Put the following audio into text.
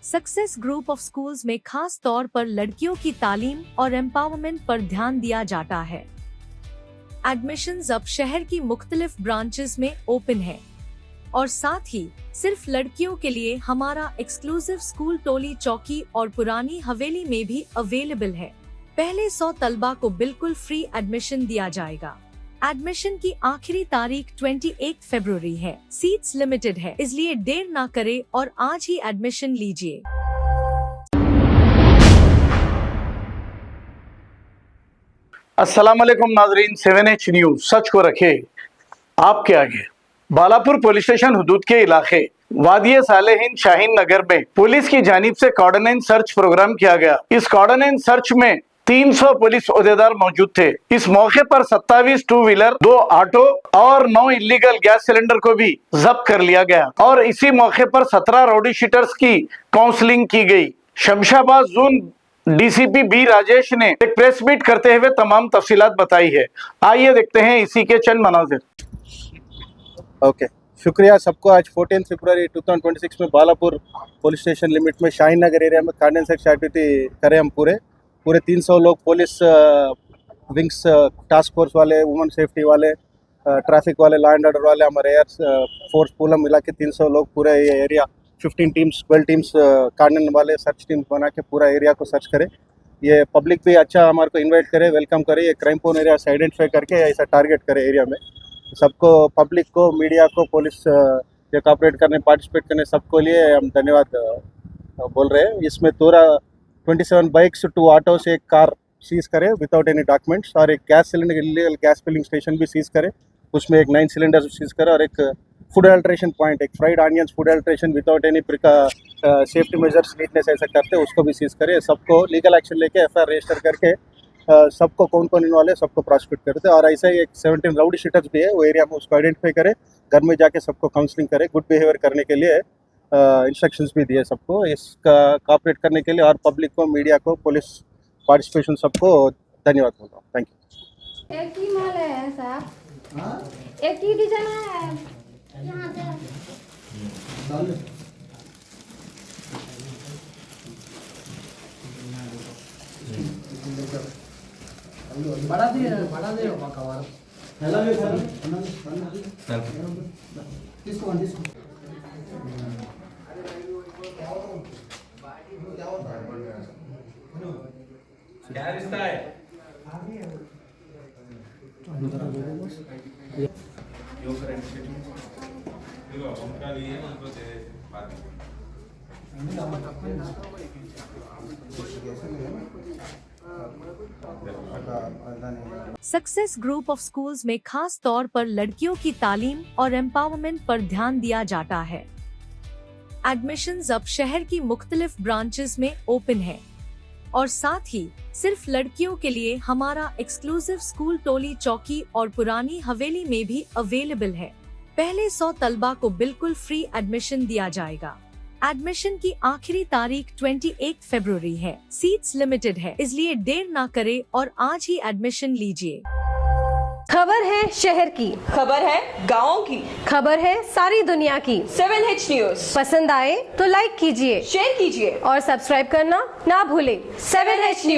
Success group of schools में खास तौर पर लड़कियों की तालीम और एम्पावरमेंट पर ध्यान दिया जाता है। एडमिशंस अब शहर की मुख्तलिफ ब्रांचेस में ओपन है और साथ ही सिर्फ लड़कियों के लिए हमारा एक्सक्लूसिव स्कूल टोली चौकी और पुरानी हवेली में भी अवेलेबल है। पहले 100 तलबा को बिल्कुल फ्री एडमिशन दिया जाएगा। एडमिशन की आखिरी तारीख 28 फरवरी है। सीट्स लिमिटेड है, इसलिए देर ना करें और आज ही एडमिशन लीजिए। अस्सलाम वालेकुम नाजरीन, 7H न्यूज सच को रखे आपके आगे। बालापुर पुलिस स्टेशन हुदूद के इलाके वादिये सालेहीन शाहीन नगर में पुलिस की जानिब से कॉर्डोनेंस सर्च प्रोग्राम किया गया। इस कॉर्डोनेंस सर्च में 300 पुलिस ओहदेदार मौजूद थे। इस मौके पर 27 टू व्हीलर, 2 ऑटो और 9 इलीगल गैस सिलेंडर को भी जब्त कर लिया गया और इसी मौके पर 17 राउडी शीटर्स की काउंसलिंग की गई। Shamshabad zone DCP B Rajesh ने एक प्रेस मीट करते हुए तमाम तफसीलात बताई है। आइए देखते हैं इसी के चंद मनाजिर। ओके, शुक्रिया सबको। आज 14 फरवरी 2026 में बालापुर पुलिस स्टेशन लिमिट में शाहीन नगर एरिया में कॉर्डोनेंस सर्च एक्टिविटी करें हम पूरे 300 लोग, पुलिस विंग्स, टास्क फोर्स वाले, वुमेन सेफ्टी वाले, ट्रैफिक वाले, लॉ एंड ऑर्डर वाले, हमारे एयर फोर्स पूलम मिला के 300 लोग पूरे ये एरिया 15 टीम्स 12 टीम्स कॉर्डोनेंस वाले सर्च टीम्स बना के पूरा एरिया को सर्च करे। ये पब्लिक भी अच्छा हमारे को इन्वाइट करे, वेलकम करे। ये क्राइम प्रोन एरिया से आइडेंटिफाई करके ऐसा टारगेट करे एरिया में। सबको, पब्लिक को, मीडिया को, पुलिस जो कॉपरेट करने, पार्टिसिपेट करने, सबको लिए हम धन्यवाद बोल रहे हैं। इसमें पूरा 27 बाइक्स, 2 ऑटोस, एक कार सीज करे विदाउट एनी डॉक्यूमेंट्स और एक gas cylinder, illegal gas filling station भी सीज करे। उसमें एक 9 सिलेंडर सीज करे और एक फूड अल्ट्रेशन पॉइंट, एक fried onions food adulteration without any safety measures, neatness ऐसा करते उसको भी सीज करे। सबको लीगल एक्शन लेके एफआईआर रजिस्टर करके सबको कौन कौन इन्वॉल्व है सबको प्रोसिक्यूट करते हैं। और ऐसा ही एक 17 राउडी शीटर्स भी है वो एरिया में, उसको आइडेंटिफाई करे, घर में जाके सबको काउंसलिंग करे, गुड बिहेवियर करने के लिए इंस्ट्रक्शंस भी दिए सबको। इसका कॉपरेट करने के लिए और पब्लिक को, मीडिया को, पुलिस पार्टिसिपेशन सबको धन्यवाद बोल रहा हूँ। Thank you. एक ही माल है साहब, एक ही डिजाइन है यहाँ पे। बड़ा दे कवर తీసుకోండి सक्सेस ग्रुप ऑफ स्कूल्स में खास तौर पर लड़कियों की तालीम और एम्पावरमेंट पर ध्यान दिया जाता है। एडमिशंस अब शहर की मुख्तलिफ ब्रांचेस में ओपन है और साथ ही सिर्फ लड़कियों के लिए हमारा एक्सक्लूसिव स्कूल टोली चौकी और पुरानी हवेली में भी अवेलेबल है। पहले 100 तलबा को बिल्कुल फ्री एडमिशन दिया जाएगा। एडमिशन की आखिरी तारीख 28 फरवरी है। सीट्स लिमिटेड है, इसलिए देर ना करें और आज ही एडमिशन लीजिए। खबर है शहर की, खबर है गाँव की, खबर है सारी दुनिया की। 7H न्यूज पसंद आए तो लाइक कीजिए, शेयर कीजिए और सब्सक्राइब करना ना भूलें। 7H news.